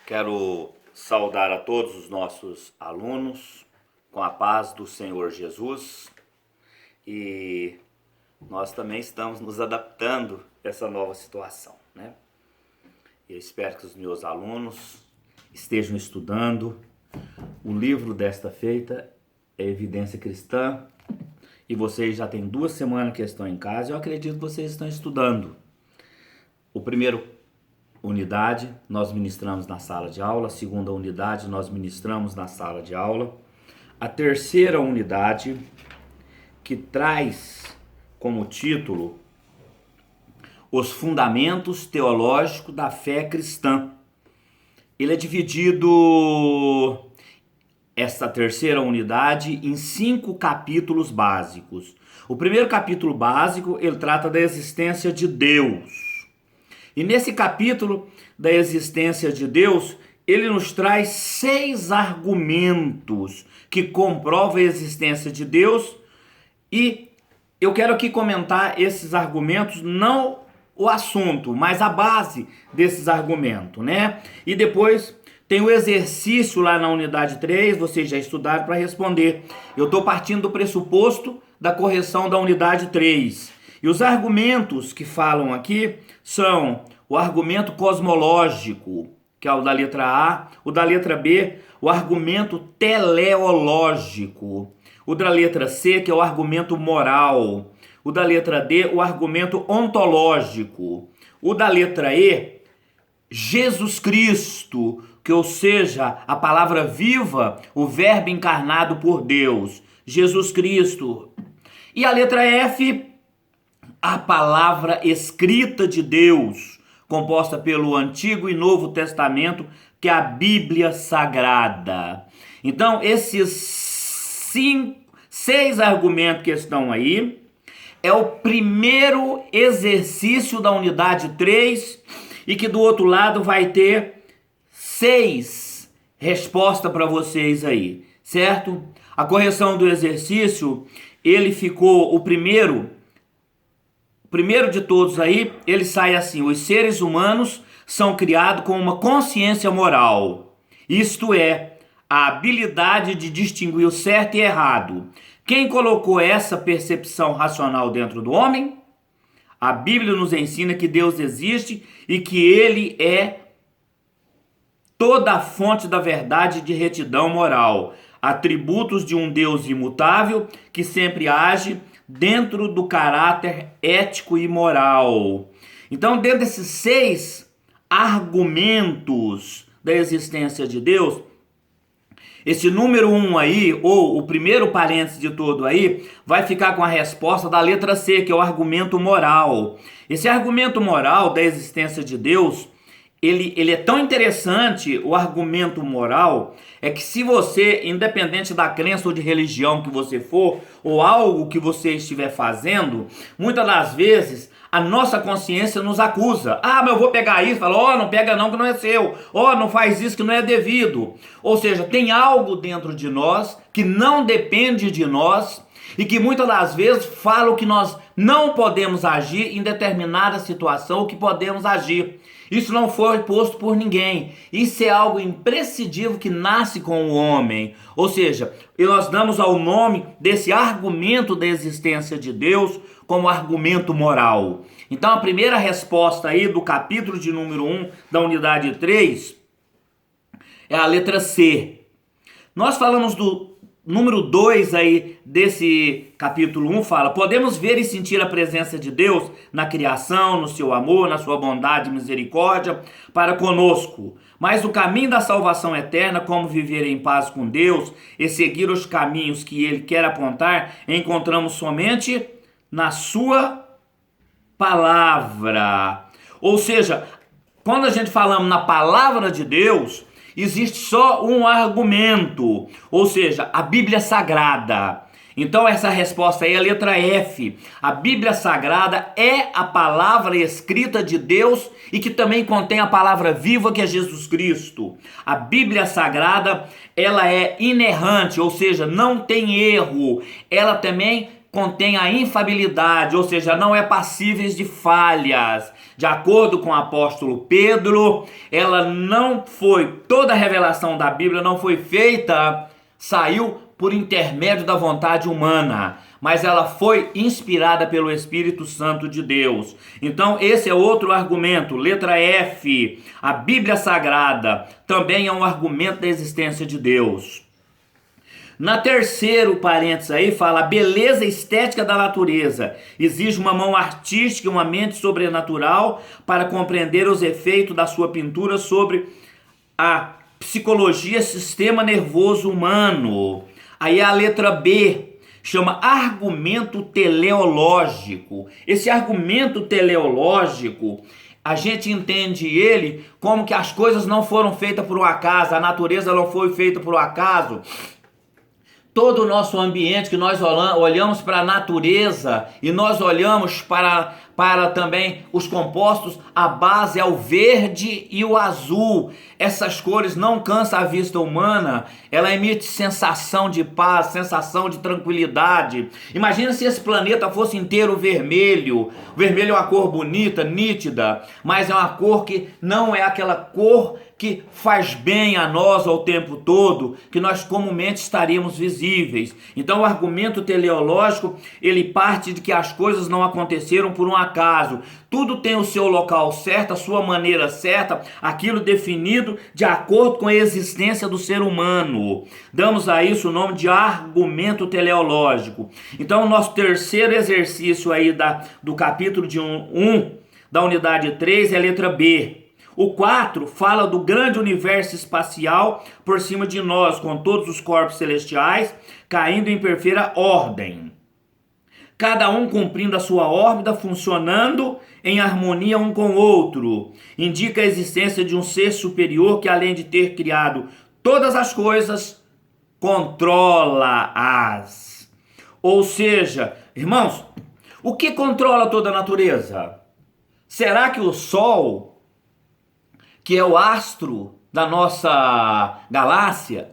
Quero saudar a todos os nossos alunos com a paz do Senhor Jesus, e nós também estamos nos adaptando a essa nova situação, né? Eu espero que os meus alunos estejam estudando. O livro desta feita é Evidência Cristã, e vocês já têm 2 semanas que estão em casa. Eu acredito que vocês estão estudando. O primeiro unidade nós ministramos na sala de aula, a segunda unidade nós ministramos na sala de aula. A terceira unidade, que traz como título Os Fundamentos Teológicos da Fé Cristã. Ele é dividido, esta terceira unidade, em 5 capítulos básicos. O primeiro capítulo básico, ele trata da existência de Deus. E nesse capítulo da existência de Deus, ele nos traz 6 argumentos que comprovam a existência de Deus. E eu quero aqui comentar esses argumentos, não o assunto, mas a base desses argumentos, né? E depois tem o exercício lá na unidade 3, vocês já estudaram para responder. Eu estou partindo do pressuposto da correção da unidade 3. E os argumentos que falam aqui são o argumento cosmológico, que é o da letra A, o da letra B, o argumento teleológico, o da letra C, que é o argumento moral, o da letra D, o argumento ontológico, o da letra E, Jesus Cristo, que ou seja, a palavra viva, o verbo encarnado por Deus, Jesus Cristo. E a letra F, a palavra escrita de Deus, composta pelo Antigo e Novo Testamento, que é a Bíblia Sagrada. Então, esses 6 argumentos que estão aí, é o primeiro exercício da unidade 3, e que do outro lado vai ter 6 respostas para vocês aí, certo? A correção do exercício, ele ficou o primeiro de todos aí, ele sai assim: os seres humanos são criados com uma consciência moral, isto é, a habilidade de distinguir o certo e errado. Quem colocou essa percepção racional dentro do homem? A Bíblia nos ensina que Deus existe e que Ele é toda a fonte da verdade e de retidão moral, atributos de um Deus imutável que sempre age dentro do caráter ético e moral. Então, dentro desses 6 argumentos da existência de Deus, esse número 1 aí, ou o primeiro parênteses de todo aí, vai ficar com a resposta da letra C, que é o argumento moral. Esse argumento moral da existência de Deus, ele é tão interessante, o argumento moral, é que se você, independente da crença ou de religião que você for, ou algo que você estiver fazendo, muitas das vezes a nossa consciência nos acusa. Ah, mas eu vou pegar isso, fala, não pega não que não é seu, não faz isso que não é devido. Ou seja, tem algo dentro de nós que não depende de nós e que muitas das vezes fala que nós não podemos agir em determinada situação, ou que podemos agir. Isso não foi posto por ninguém. Isso é algo imprescindível que nasce com o homem. Ou seja, nós damos ao nome desse argumento da existência de Deus como argumento moral. Então a primeira resposta aí do capítulo de número 1 da unidade 3 é a letra C. Nós falamos do número 2 aí desse capítulo 1, fala: podemos ver e sentir a presença de Deus na criação, no seu amor, na sua bondade e misericórdia para conosco. Mas o caminho da salvação eterna, como viver em paz com Deus e seguir os caminhos que Ele quer apontar, encontramos somente na sua palavra. Ou seja, quando a gente falamos na palavra de Deus, existe só um argumento, ou seja, a Bíblia Sagrada. Então essa resposta aí é a letra F. A Bíblia Sagrada é a palavra escrita de Deus e que também contém a palavra viva, que é Jesus Cristo. A Bíblia Sagrada, ela é inerrante, ou seja, não tem erro. Ela também contém a infalibilidade, ou seja, não é passíveis de falhas. De acordo com o apóstolo Pedro, toda a revelação da Bíblia não foi feita, saiu por intermédio da vontade humana, mas ela foi inspirada pelo Espírito Santo de Deus. Então esse é outro argumento, letra F. A Bíblia Sagrada também é um argumento da existência de Deus. Na terceiro parênteses aí fala: a beleza estética da natureza exige uma mão artística e uma mente sobrenatural para compreender os efeitos da sua pintura sobre a psicologia, sistema nervoso humano. Aí a letra B chama argumento teleológico. Esse argumento teleológico, a gente entende ele como que as coisas não foram feitas por um acaso, a natureza não foi feita por um acaso. Todo o nosso ambiente, que nós olhamos para a natureza e nós olhamos para também os compostos, a base é o verde e o azul. Essas cores não cansam a vista humana, ela emite sensação de paz, sensação de tranquilidade. Imagina se esse planeta fosse inteiro vermelho. O vermelho é uma cor bonita, nítida, mas é uma cor que não é aquela cor que faz bem a nós ao tempo todo, que nós comumente estaríamos visíveis. Então o argumento teleológico, ele parte de que as coisas não aconteceram por um acaso. Tudo tem o seu local certo, a sua maneira certa, aquilo definido de acordo com a existência do ser humano. Damos a isso o nome de argumento teleológico. Então o nosso terceiro exercício aí do capítulo de 1 da unidade 3 é a letra B. O 4 fala do grande universo espacial por cima de nós, com todos os corpos celestiais caindo em perfeita ordem. Cada um cumprindo a sua órbita, funcionando em harmonia um com o outro. Indica a existência de um ser superior que, além de ter criado todas as coisas, controla-as. Ou seja, irmãos, o que controla toda a natureza? Será que o Sol, que é o astro da nossa galáxia,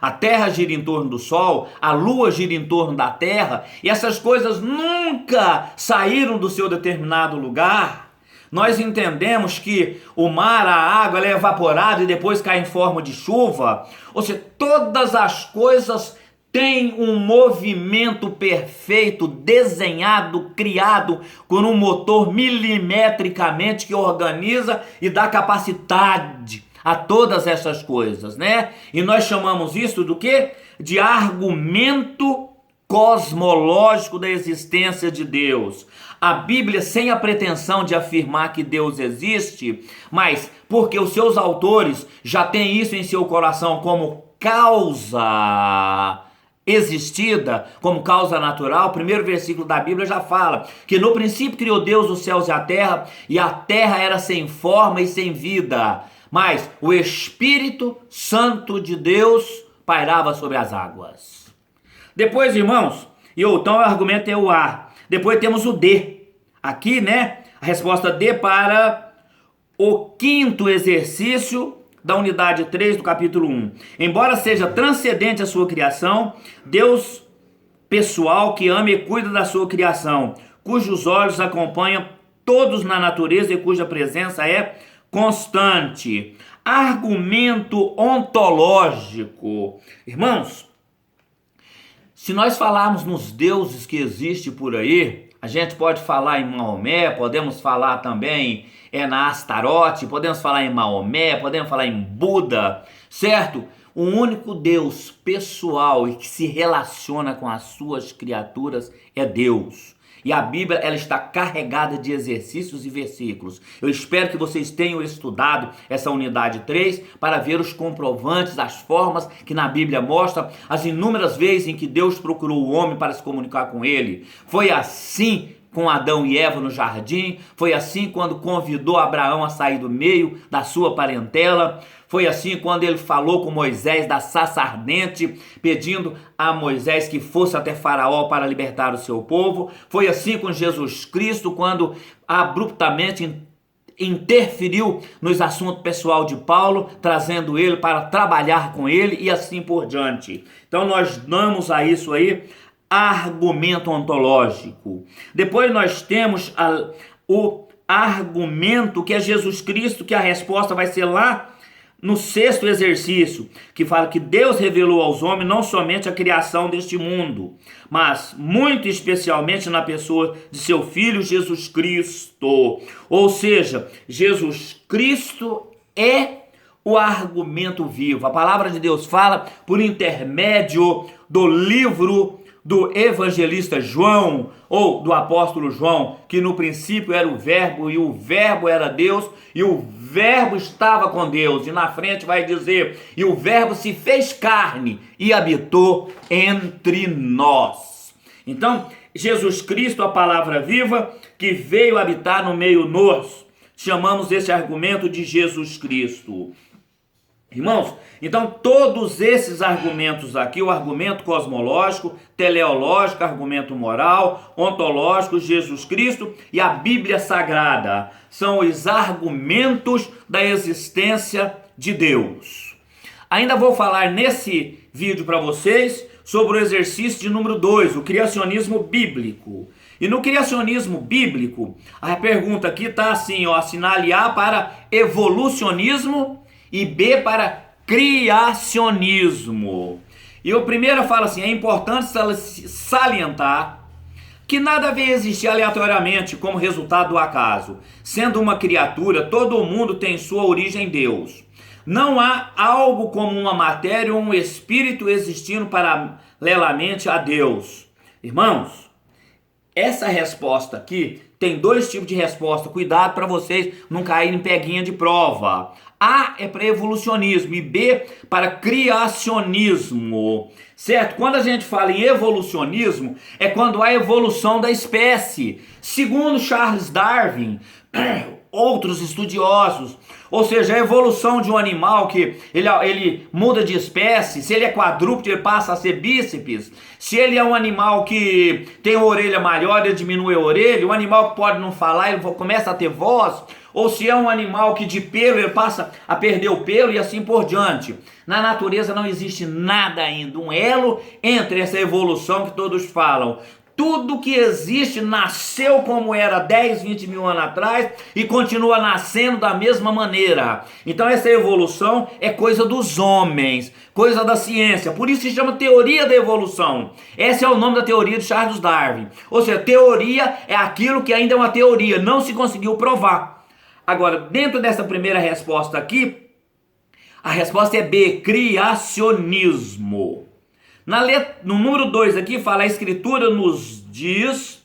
a Terra gira em torno do Sol, a Lua gira em torno da Terra, e essas coisas nunca saíram do seu determinado lugar? Nós entendemos que o mar, a água, ela é evaporada e depois cai em forma de chuva. Ou seja, todas as coisas têm um movimento perfeito, desenhado, criado por um motor milimetricamente que organiza e dá capacidade a todas essas coisas, né? E nós chamamos isso do quê? De argumento cosmológico da existência de Deus. A Bíblia, sem a pretensão de afirmar que Deus existe, mas porque os seus autores já têm isso em seu coração como causa existida, como causa natural. O primeiro versículo da Bíblia já fala que no princípio criou Deus os céus e a terra era sem forma e sem vida, mas o Espírito Santo de Deus pairava sobre as águas. Depois, irmãos, então o argumento é o A. Depois temos o D. Aqui, né, a resposta D para o quinto exercício da unidade 3 do capítulo 1. Embora seja transcendente a sua criação, Deus pessoal que ama e cuida da sua criação, cujos olhos acompanham todos na natureza e cuja presença é constante. Argumento ontológico. Irmãos, se nós falarmos nos deuses que existem por aí, a gente pode falar em Maomé, podemos falar também na Astarote, podemos falar em Maomé, podemos falar em Buda, certo? O único Deus pessoal e que se relaciona com as suas criaturas é Deus. E a Bíblia, ela está carregada de exercícios e versículos. Eu espero que vocês tenham estudado essa unidade 3 para ver os comprovantes, as formas que na Bíblia mostra as inúmeras vezes em que Deus procurou o homem para se comunicar com ele. Foi assim com Adão e Eva no jardim, foi assim quando convidou Abraão a sair do meio da sua parentela, foi assim quando ele falou com Moisés da sarça ardente, pedindo a Moisés que fosse até Faraó para libertar o seu povo, foi assim com Jesus Cristo quando abruptamente interferiu nos assuntos pessoal de Paulo, trazendo ele para trabalhar com ele e assim por diante. Então nós damos a isso aí argumento ontológico. Depois nós temos o argumento que é Jesus Cristo, que a resposta vai ser lá no sexto exercício, que fala que Deus revelou aos homens não somente a criação deste mundo, mas muito especialmente na pessoa de seu Filho Jesus Cristo. Ou seja, Jesus Cristo é o argumento vivo. A palavra de Deus fala por intermédio do livro do evangelista João, ou do apóstolo João, que no princípio era o verbo, e o verbo era Deus, e o verbo estava com Deus, e na frente vai dizer, e o verbo se fez carne, e habitou entre nós. Então, Jesus Cristo, a palavra viva, que veio habitar no meio nós, chamamos esse argumento de Jesus Cristo. Irmãos, então todos esses argumentos aqui, o argumento cosmológico, teleológico, argumento moral, ontológico, Jesus Cristo e a Bíblia Sagrada, são os argumentos da existência de Deus. Ainda vou falar nesse vídeo para vocês sobre o exercício de número 2, o criacionismo bíblico. E no criacionismo bíblico, a pergunta aqui está assim, ó, assinale A para evolucionismo e B para criacionismo. E o primeiro fala assim, é importante salientar que nada veio existir aleatoriamente como resultado do acaso. Sendo uma criatura, todo mundo tem sua origem em Deus. Não há algo como uma matéria ou um espírito existindo paralelamente a Deus. Irmãos, essa resposta aqui tem dois tipos de resposta. Cuidado para vocês não caírem em peguinha de prova. A é para evolucionismo e B para criacionismo, certo? Quando a gente fala em evolucionismo, é quando há evolução da espécie. Segundo Charles Darwin, outros estudiosos, ou seja, a evolução de um animal que ele muda de espécie, se ele é quadrúpede, ele passa a ser bíceps, se ele é um animal que tem a orelha maior, ele diminui a orelha, um animal que pode não falar, ele começa a ter voz, ou se é um animal que de pelo ele passa a perder o pelo e assim por diante. Na natureza não existe nada ainda, um elo entre essa evolução que todos falam. Tudo que existe nasceu como era 10, 20 mil anos atrás e continua nascendo da mesma maneira. Então essa evolução é coisa dos homens, coisa da ciência. Por isso se chama teoria da evolução. Esse é o nome da teoria de Charles Darwin. Ou seja, teoria é aquilo que ainda é uma teoria, não se conseguiu provar. Agora, dentro dessa primeira resposta aqui, a resposta é B, criacionismo. No número 2 aqui fala, a escritura nos diz,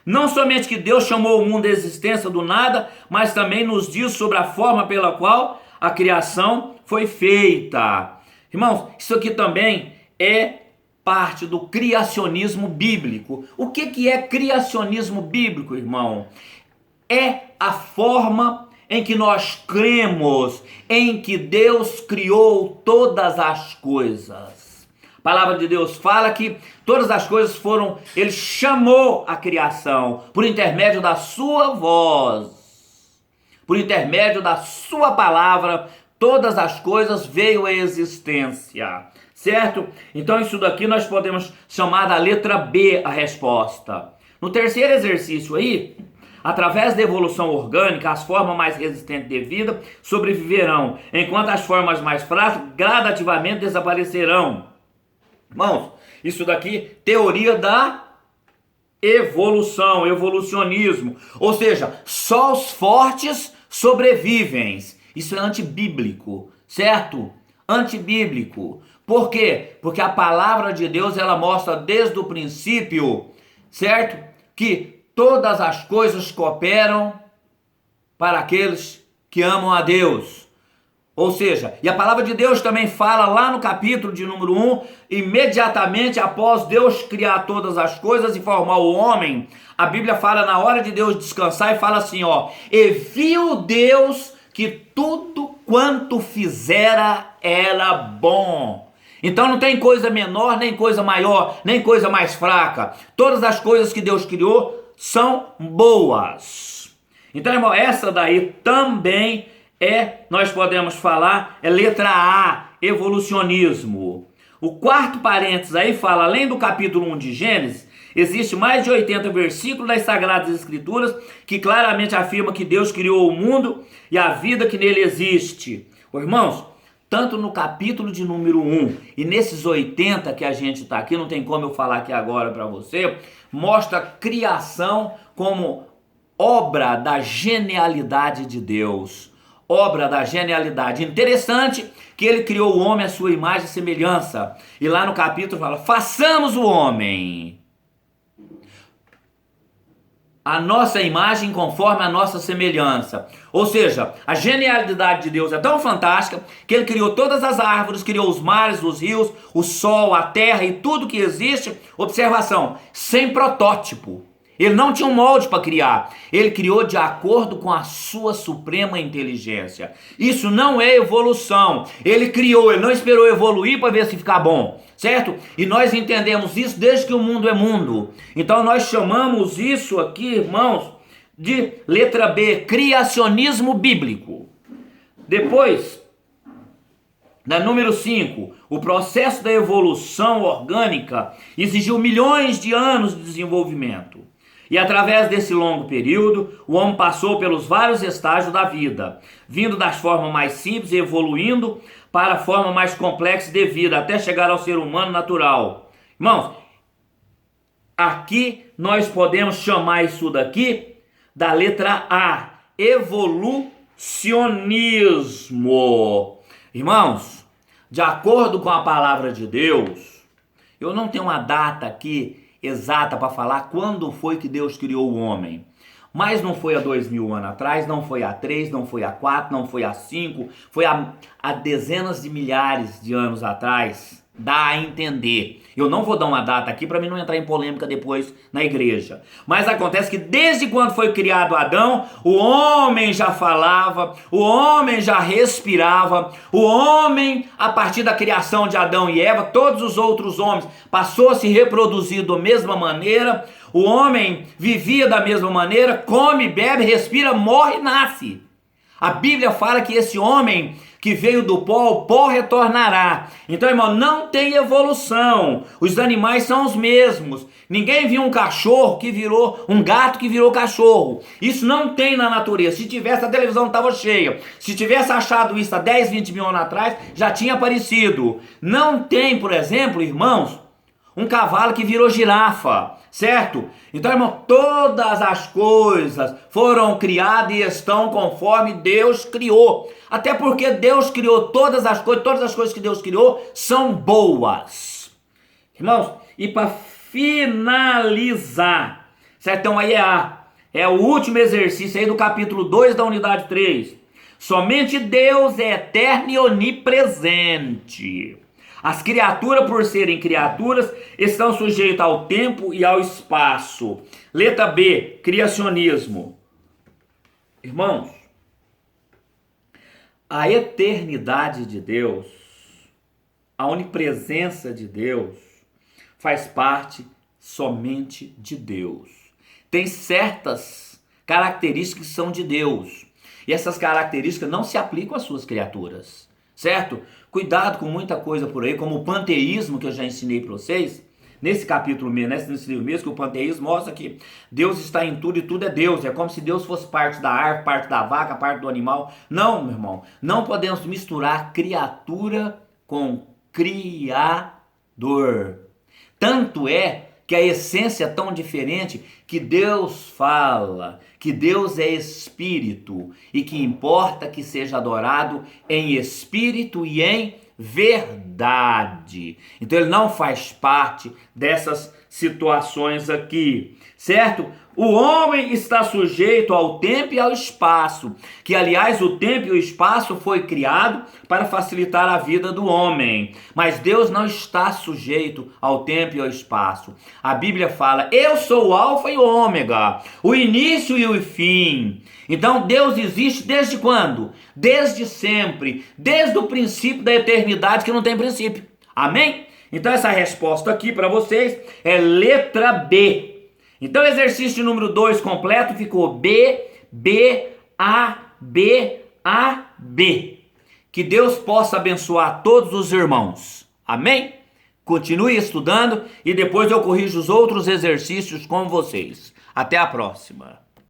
não somente que Deus chamou o mundo à existência do nada, mas também nos diz sobre a forma pela qual a criação foi feita. Irmãos, isso aqui também é parte do criacionismo bíblico. O que é criacionismo bíblico, irmão? É a forma em que nós cremos em que Deus criou todas as coisas. A palavra de Deus fala que todas as coisas foram, ele chamou a criação por intermédio da sua voz, por intermédio da sua palavra, todas as coisas veio à existência, certo? Então isso daqui nós podemos chamar da letra B a resposta. No terceiro exercício aí, através da evolução orgânica, as formas mais resistentes de vida sobreviverão, enquanto as formas mais frágeis gradativamente desaparecerão. Irmãos, isso daqui, teoria da evolução, evolucionismo. Ou seja, só os fortes sobrevivem. Isso é antibíblico, certo? Antibíblico. Por quê? Porque a palavra de Deus, ela mostra desde o princípio, certo? Que todas as coisas cooperam para aqueles que amam a Deus. Ou seja, e a palavra de Deus também fala lá no capítulo de número 1, imediatamente após Deus criar todas as coisas e formar o homem, a Bíblia fala na hora de Deus descansar e fala assim, ó, e viu Deus que tudo quanto fizera era bom. Então não tem coisa menor, nem coisa maior, nem coisa mais fraca. Todas as coisas que Deus criou são boas. Então, irmão, essa daí também nós podemos falar, é letra A, evolucionismo. O quarto parênteses aí fala, além do capítulo 1 de Gênesis, existe mais de 80 versículos das Sagradas Escrituras que claramente afirma que Deus criou o mundo e a vida que nele existe. Irmãos, tanto no capítulo de número 1 e nesses 80 que a gente está aqui, não tem como eu falar aqui agora para você, mostra a criação como obra da genialidade de Deus. Obra da genialidade. Interessante que ele criou o homem à sua imagem e semelhança. E lá no capítulo fala, façamos o homem a nossa imagem conforme a nossa semelhança. Ou seja, a genialidade de Deus é tão fantástica que ele criou todas as árvores, criou os mares, os rios, o sol, a terra e tudo que existe. Observação, sem protótipo. Ele não tinha um molde para criar. Ele criou de acordo com a sua suprema inteligência. Isso não é evolução. Ele criou, ele não esperou evoluir para ver se ficar bom. Certo? E nós entendemos isso desde que o mundo é mundo. Então nós chamamos isso aqui, irmãos, de letra B, criacionismo bíblico. Depois, na número 5, o processo da evolução orgânica exigiu milhões de anos de desenvolvimento. E através desse longo período, o homem passou pelos vários estágios da vida, vindo das formas mais simples e evoluindo para a forma mais complexa de vida, até chegar ao ser humano natural. Irmãos, aqui nós podemos chamar isso daqui da letra A, evolucionismo. Irmãos, de acordo com a palavra de Deus, eu não tenho uma data aqui exata para falar quando foi que Deus criou o homem. Mas não foi há 2000 anos atrás, não foi há 3, não foi há 4, não foi há 5, foi há dezenas de milhares de anos atrás. Dá a entender. Eu não vou dar uma data aqui para mim não entrar em polêmica depois na igreja. Mas acontece que desde quando foi criado Adão, o homem já falava, o homem já respirava, o homem, a partir da criação de Adão e Eva, todos os outros homens passou a se reproduzir da mesma maneira, o homem vivia da mesma maneira, come, bebe, respira, morre e nasce. A Bíblia fala que esse homem que veio do pó, ao pó retornará. Então, irmão, não tem evolução. Os animais são os mesmos. Ninguém viu um cachorro que virou, um gato que virou cachorro. Isso não tem na natureza. Se tivesse, a televisão estava cheia. Se tivesse achado isso há 10, 20 mil anos atrás, já tinha aparecido. Não tem, por exemplo, irmãos, um cavalo que virou girafa, certo? Então, irmão, todas as coisas foram criadas e estão conforme Deus criou. Até porque Deus criou todas as coisas que Deus criou são boas. Irmãos, e para finalizar, certo? Então aí é o último exercício aí do capítulo 2 da unidade 3. Somente Deus é eterno e onipresente. As criaturas, por serem criaturas, estão sujeitas ao tempo e ao espaço. Letra B, criacionismo. Irmãos, a eternidade de Deus, a onipresença de Deus, faz parte somente de Deus. Tem certas características que são de Deus. E essas características não se aplicam às suas criaturas. Certo? Cuidado com muita coisa por aí, como o panteísmo que eu já ensinei para vocês. Nesse capítulo mesmo, nesse livro mesmo, que o panteísmo mostra que Deus está em tudo e tudo é Deus. É como se Deus fosse parte da árvore, parte da vaca, parte do animal. Não, meu irmão. Não podemos misturar criatura com Criador. Tanto é que a essência é tão diferente que Deus fala, que Deus é espírito e que importa que seja adorado em espírito e em verdade. Então ele não faz parte dessas situações aqui, certo? O homem está sujeito ao tempo e ao espaço, que aliás o tempo e o espaço foi criado para facilitar a vida do homem, mas Deus não está sujeito ao tempo e ao espaço. A Bíblia fala, eu sou o alfa e o ômega, o início e o fim. Então Deus existe desde quando? Desde sempre, desde o princípio da eternidade que não tem princípio. Amém? Então essa resposta aqui para vocês é letra B. Então o exercício número 2 completo ficou B, B, A, B, A, B. Que Deus possa abençoar todos os irmãos. Amém? continue estudando e depois eu corrijo os outros exercícios com vocês. Até a próxima.